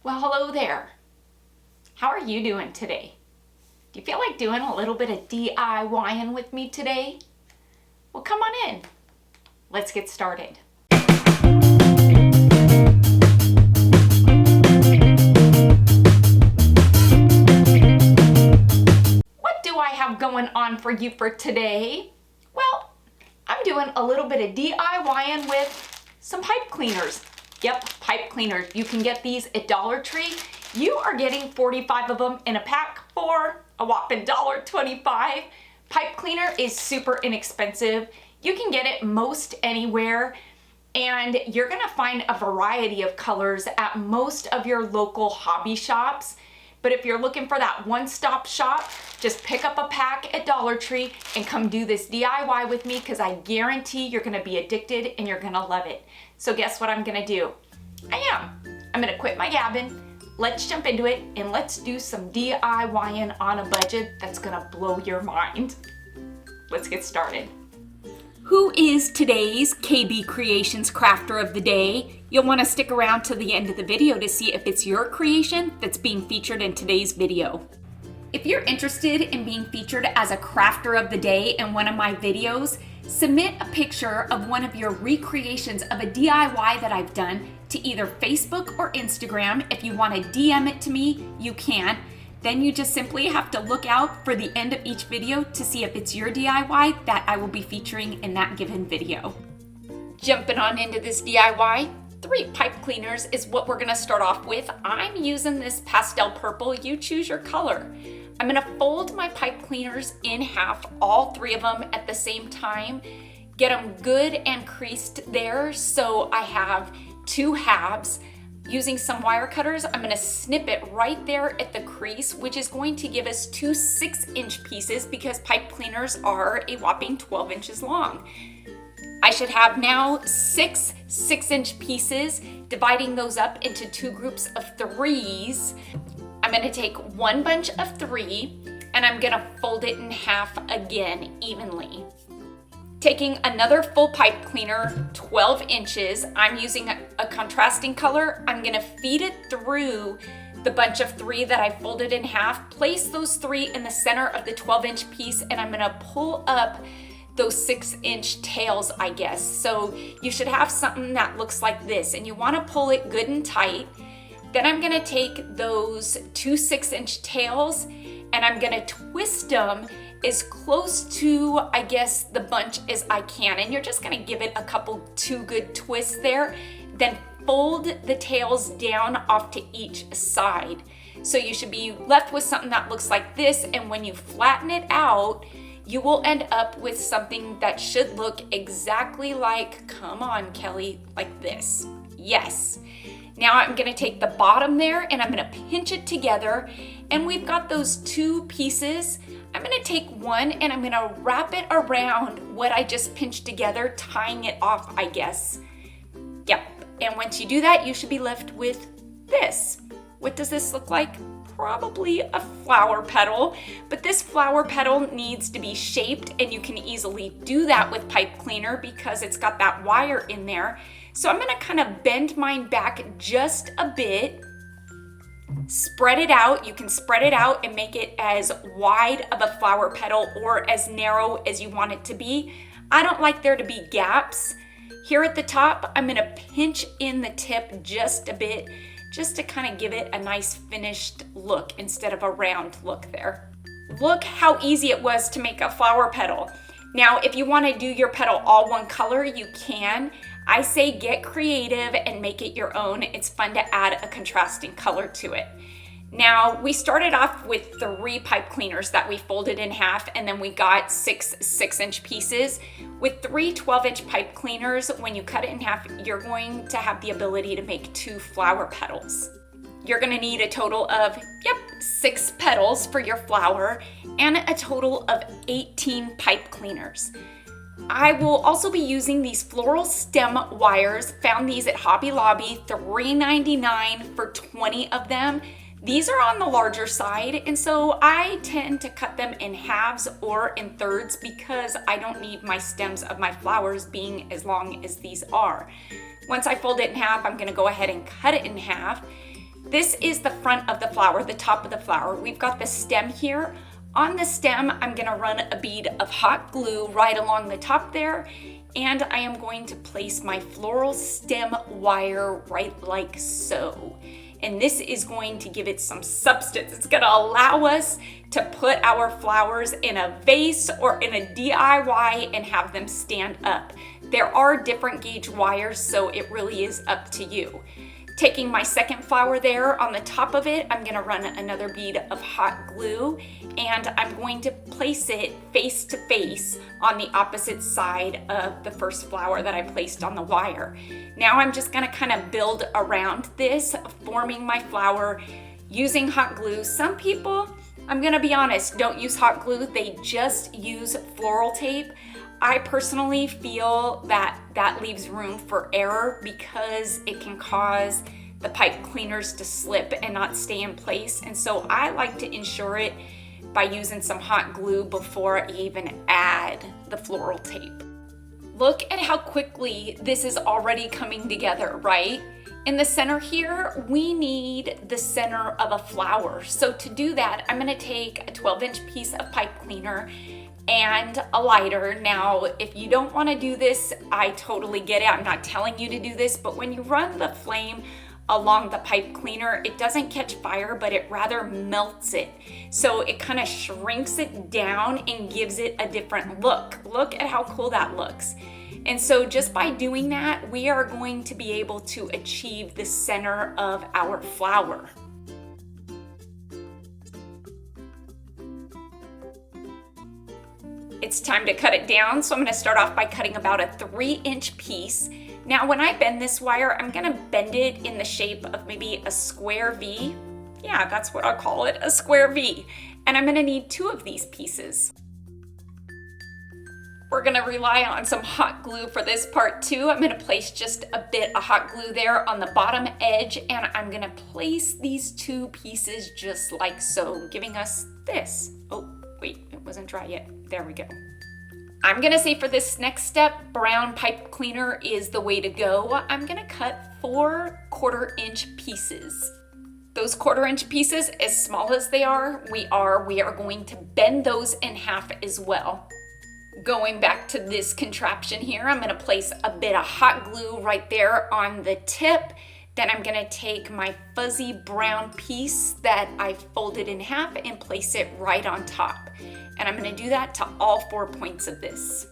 Well, hello there. How are you doing today? Do you feel like doing a little bit of DIYing with me today? Well, come on in. Let's get started. What do I have going on for you for today? Well, I'm doing a little bit of DIYing with some pipe cleaners. Yep, pipe cleaners. You can get these at Dollar Tree. You are getting 45 of them in a pack for a whopping $1.25. Pipe cleaner is super inexpensive. You can get it most anywhere, and you're gonna find a variety of colors at most of your local hobby shops. But if you're looking for that one-stop shop, just pick up a pack at Dollar Tree and come do this DIY with me, because I guarantee you're gonna be addicted and you're gonna love it. So guess what I'm gonna do? I'm gonna quit my gabbing. Let's jump into it and let's do some DIYing on a budget that's gonna blow your mind. Let's get started. Who is today's KB Creations Crafter of the Day? You'll want to stick around to the end of the video to see if it's your creation that's being featured in today's video. If you're interested in being featured as a Crafter of the Day in one of my videos, submit a picture of one of your recreations of a DIY that I've done to either Facebook or Instagram. If you want to DM it to me, you can. Then you just simply have to look out for the end of each video to see if it's your DIY that I will be featuring in that given video. Jumping on into this DIY, 3 pipe cleaners is what we're gonna start off with. I'm using this pastel purple. You choose your color. I'm gonna fold my pipe cleaners in half, all 3 of them at the same time. Get them good and creased there, so I have 2 halves. Using some wire cutters, I'm gonna snip it right there at the crease, which is going to give us 2 6-inch pieces, because pipe cleaners are a whopping 12 inches long. I should have now 6 6-inch pieces, dividing those up into 2 groups of 3s. I'm gonna take 1 bunch of 3 and I'm gonna fold it in half again evenly. Taking another full pipe cleaner, 12 inches, I'm using a contrasting color. I'm gonna feed it through the bunch of 3 that I folded in half, place those 3 in the center of the 12-inch piece, and I'm gonna pull up those 6-inch tails, I guess. So you should have something that looks like this, and you wanna pull it good and tight. Then I'm gonna take those 2 6-inch tails and I'm gonna twist them as close to, I guess, the bunch as I can. And you're just gonna give it a couple 2 good twists there. Then fold the tails down off to each side. So you should be left with something that looks like this. And when you flatten it out, you will end up with something that should look exactly like, come on, Kelly, like this. Yes. Now I'm gonna take the bottom there and I'm gonna pinch it together, and we've got those 2 pieces. I'm gonna take one and I'm gonna wrap it around what I just pinched together, tying it off, I guess. Yep, and once you do that, you should be left with this. What does this look like? Probably a flower petal, but this flower petal needs to be shaped, and you can easily do that with pipe cleaner because it's got that wire in there. So I'm gonna kind of bend mine back just a bit, spread it out. You can spread it out and make it as wide of a flower petal or as narrow as you want it to be. I don't like there to be gaps. Here at the top, I'm gonna pinch in the tip just a bit, just to kind of give it a nice finished look instead of a round look there. Look how easy it was to make a flower petal. Now, if you want to do your petal all one color, you can. I say get creative and make it your own. It's fun to add a contrasting color to it. Now, we started off with 3 pipe cleaners that we folded in half, and then we got 6 6-inch pieces. With 3 12-inch pipe cleaners, when you cut it in half, you're going to have the ability to make 2 flower petals. You're gonna need a total of, 6 petals for your flower, and a total of 18 pipe cleaners. I will also be using these floral stem wires. Found these at Hobby Lobby, $3.99 for 20 of them. These are on the larger side, and so I tend to cut them in halves or in thirds because I don't need my stems of my flowers being as long as these are. Once I fold it in half, I'm gonna go ahead and cut it in half. This is the front of the flower, the top of the flower. We've got the stem here. On the stem, I'm gonna run a bead of hot glue right along the top there, and I am going to place my floral stem wire right like so. And this is going to give it some substance. It's gonna allow us to put our flowers in a vase or in a DIY and have them stand up. There are different gauge wires, so it really is up to you. Taking my second flower there, on the top of it, I'm gonna run another bead of hot glue, and I'm going to place it face to face on the opposite side of the first flower that I placed on the wire. Now I'm just gonna kind of build around this, forming my flower using hot glue. Some people, I'm gonna be honest, don't use hot glue, they just use floral tape. I personally feel that that leaves room for error because it can cause the pipe cleaners to slip and not stay in place. And so I like to ensure it by using some hot glue before I even add the floral tape. Look at how quickly this is already coming together, right? In the center here, we need the center of a flower. So to do that, I'm gonna take a 12-inch piece of pipe cleaner and a lighter. Now, if you don't want to do this, I totally get it. I'm not telling you to do this, but when you run the flame along the pipe cleaner, it doesn't catch fire, but it rather melts it. So it kind of shrinks it down and gives it a different look. Look at how cool that looks. And so just by doing that, we are going to be able to achieve the center of our flower. It's time to cut it down, so I'm gonna start off by cutting about a 3-inch piece. Now, when I bend this wire, I'm gonna bend it in the shape of maybe a square V. Yeah, that's what I'll call it, a square V. And I'm gonna need 2 of these pieces. We're gonna rely on some hot glue for this part too. I'm gonna place just a bit of hot glue there on the bottom edge, and I'm gonna place these 2 pieces just like so, giving us this. Oh, wait, it wasn't dry yet. There we go. I'm gonna say for this next step, brown pipe cleaner is the way to go. I'm gonna cut 4 1/4-inch pieces. Those 1/4-inch pieces, as small as they are, we are going to bend those in half as well. Going back to this contraption here, I'm gonna place a bit of hot glue right there on the tip. Then I'm gonna take my fuzzy brown piece that I folded in half and place it right on top. And I'm gonna do that to all 4 points of this.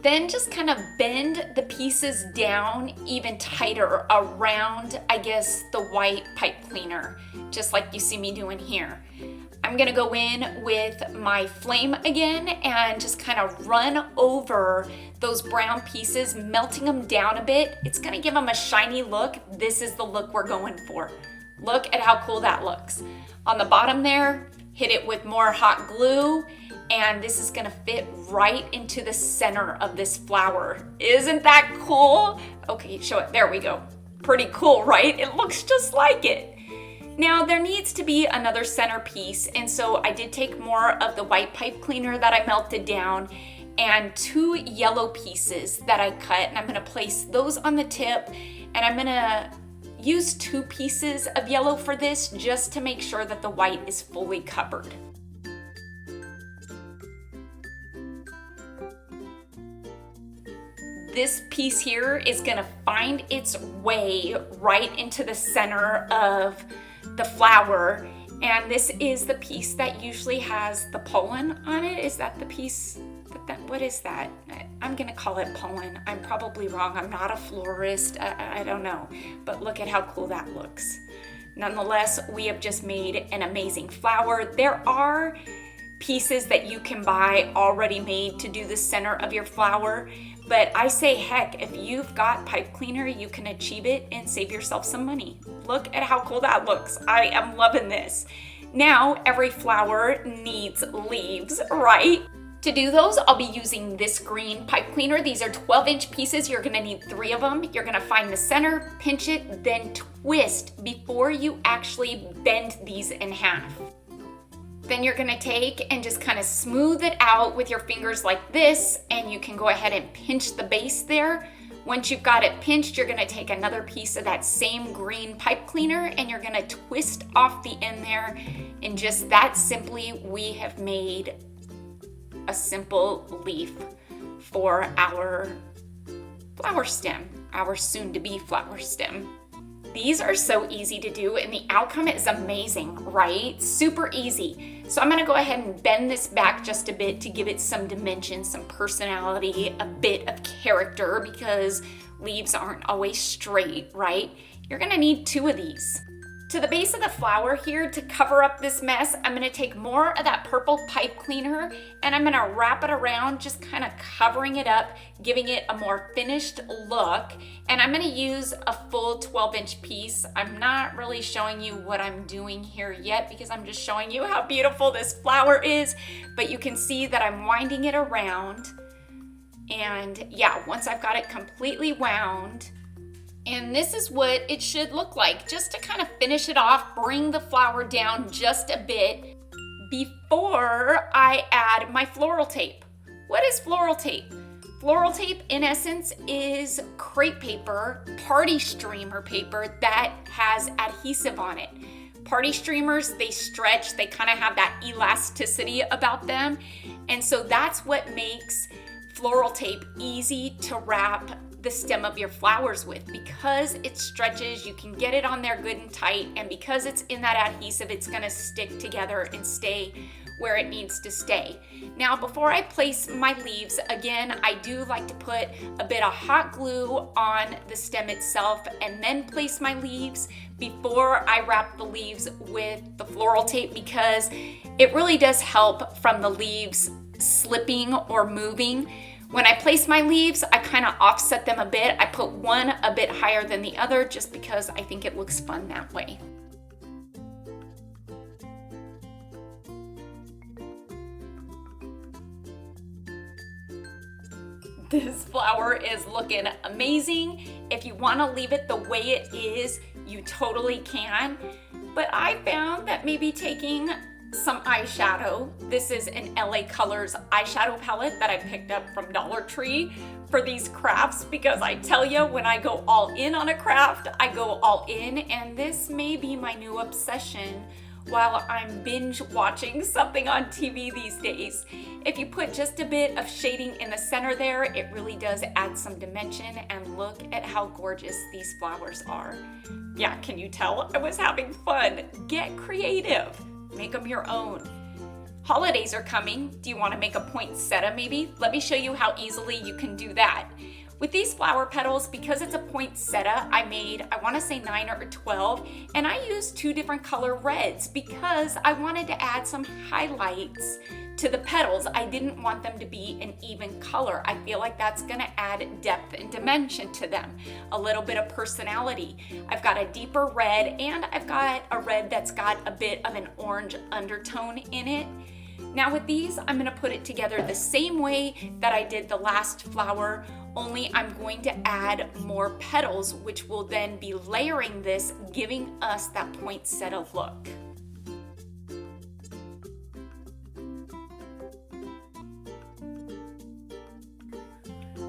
Then just kind of bend the pieces down even tighter around, I guess, the white pipe cleaner, just like you see me doing here. I'm gonna go in with my flame again and just kind of run over those brown pieces, melting them down a bit. It's gonna give them a shiny look. This is the look we're going for. Look at how cool that looks. On the bottom there, hit it with more hot glue, and this is gonna fit right into the center of this flower. Isn't that cool? Okay, show it, there we go. Pretty cool, right? It looks just like it. Now there needs to be another centerpiece, and so I did take more of the white pipe cleaner that I melted down and 2 yellow pieces that I cut, and I'm gonna place those on the tip, and I'm gonna use 2 pieces of yellow for this just to make sure that the white is fully covered. This piece here is gonna find its way right into the center of the flower, and this is the piece that usually has the pollen on it. Is that the piece? What is that? I'm gonna call it pollen. I'm probably wrong. I'm not a florist. I don't know, but look at how cool that looks. Nonetheless, we have just made an amazing flower. There are pieces that you can buy already made to do the center of your flower, but I say, heck, if you've got pipe cleaner, you can achieve it and save yourself some money. Look at how cool that looks. I am loving this. Now, every flower needs leaves, right? To do those, I'll be using this green pipe cleaner. These are 12-inch pieces. You're gonna need 3 of them. You're gonna find the center, pinch it, then twist before you actually bend these in half. Then you're gonna take and just kind of smooth it out with your fingers like this, and you can go ahead and pinch the base there. Once you've got it pinched, you're gonna take another piece of that same green pipe cleaner and you're gonna twist off the end there. And just that simply, we have made a simple leaf for our flower stem, our soon-to-be flower stem. These are so easy to do and the outcome is amazing, right? Super easy. So I'm gonna go ahead and bend this back just a bit to give it some dimension, some personality, a bit of character, because leaves aren't always straight, right? You're gonna need 2 of these. To the base of the flower here, to cover up this mess, I'm gonna take more of that purple pipe cleaner and I'm gonna wrap it around, just kind of covering it up, giving it a more finished look. And I'm gonna use a full 12-inch piece. I'm not really showing you what I'm doing here yet because I'm just showing you how beautiful this flower is, but you can see that I'm winding it around. And yeah, once I've got it completely wound, and this is what it should look like, just to kind of finish it off, bring the flower down just a bit before I add my floral tape. What is floral tape? Floral tape, in essence, is crepe paper, party streamer paper that has adhesive on it. Party streamers, they stretch, they kind of have that elasticity about them. And so that's what makes floral tape easy to wrap the stem of your flowers with. Because it stretches, you can get it on there good and tight, and because it's in that adhesive, it's gonna stick together and stay where it needs to stay. Now, before I place my leaves, again, I do like to put a bit of hot glue on the stem itself and then place my leaves before I wrap the leaves with the floral tape, because it really does help from the leaves slipping or moving. When I place my leaves, I kind of offset them a bit. I put one a bit higher than the other just because I think it looks fun that way. This flower is looking amazing. If you want to leave it the way it is, you totally can. But I found that maybe taking some eyeshadow. This is an LA Colors eyeshadow palette that I picked up from Dollar Tree for these crafts, because I tell you, when I go all in on a craft, I go all in, and this may be my new obsession while I'm binge watching something on TV these days. If you put just a bit of shading in the center there, it really does add some dimension, and look at how gorgeous these flowers are. Yeah, can you tell? I was having fun. Get creative. Make them your own. Holidays are coming. Do you want to make a poinsettia maybe? Let me show you how easily you can do that. With these flower petals, because it's a poinsettia, I made, I want to say 9 or 12, and I used 2 different color reds because I wanted to add some highlights to the petals. I didn't want them to be an even color. I feel like that's going to add depth and dimension to them, a little bit of personality. I've got a deeper red, and I've got a red that's got a bit of an orange undertone in it. Now with these, I'm going to put it together the same way that I did the last flower, only I'm going to add more petals, which will then be layering this, giving us that poinsettia look.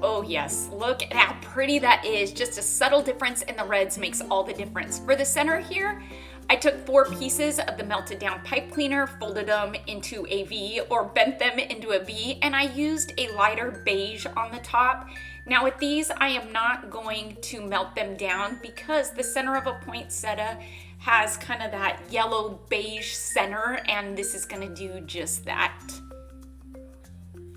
Oh yes, look at how pretty that is. Just a subtle difference in the reds makes all the difference. For the center here, I took 4 pieces of the melted down pipe cleaner, folded them into a V or bent them into a V, and I used a lighter beige on the top. Now with these, I am not going to melt them down because the center of a poinsettia has kind of that yellow beige center, and this is gonna do just that.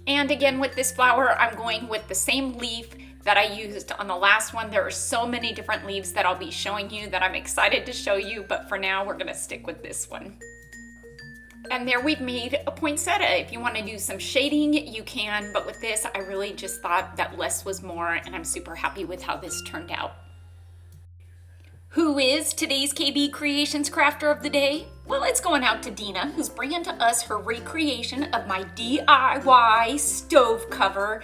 And again, with this flower, I'm going with the same leaf that I used on the last one. There are so many different leaves that I'll be showing you that I'm excited to show you, but for now, we're gonna stick with this one. And there we've made a poinsettia. If you want to do some shading, you can, but with this, I really just thought that less was more, and I'm super happy with how this turned out. Who is today's KB Creations Crafter of the Day? Well, it's going out to Dina, who's bringing to us her recreation of my DIY stove cover.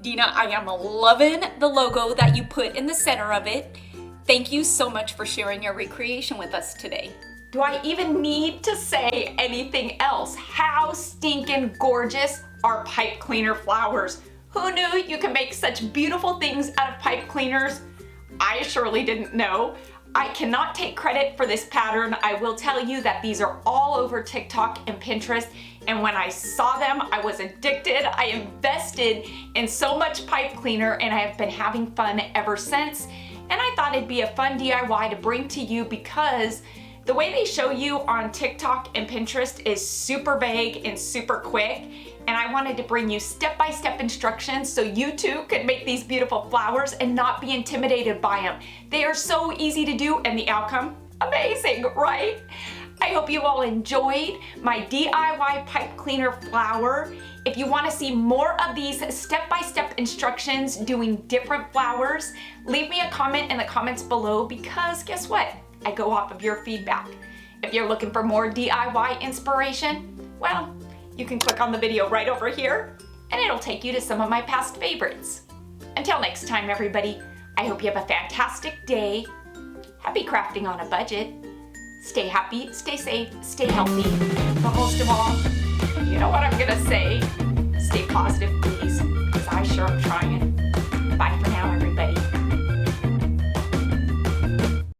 Dina, I am loving the logo that you put in the center of it. Thank you so much for sharing your recreation with us today. Do I even need to say anything else? How stinking gorgeous are pipe cleaner flowers? Who knew you can make such beautiful things out of pipe cleaners? I surely didn't know. I cannot take credit for this pattern. I will tell you that these are all over TikTok and Pinterest, and when I saw them, I was addicted. I invested in so much pipe cleaner, and I have been having fun ever since. And I thought it'd be a fun DIY to bring to you because the way they show you on TikTok and Pinterest is super vague and super quick. And I wanted to bring you step-by-step instructions so you too could make these beautiful flowers and not be intimidated by them. They are so easy to do and the outcome, amazing, right? I hope you all enjoyed my DIY pipe cleaner flower. If you want to see more of these step-by-step instructions doing different flowers, leave me a comment in the comments below because guess what? I go off of your feedback. If you're looking for more DIY inspiration, well, you can click on the video right over here and it'll take you to some of my past favorites. Until next time, everybody, I hope you have a fantastic day. Happy crafting on a budget. Stay happy, stay safe, stay healthy, but most of all, you know what I'm gonna say?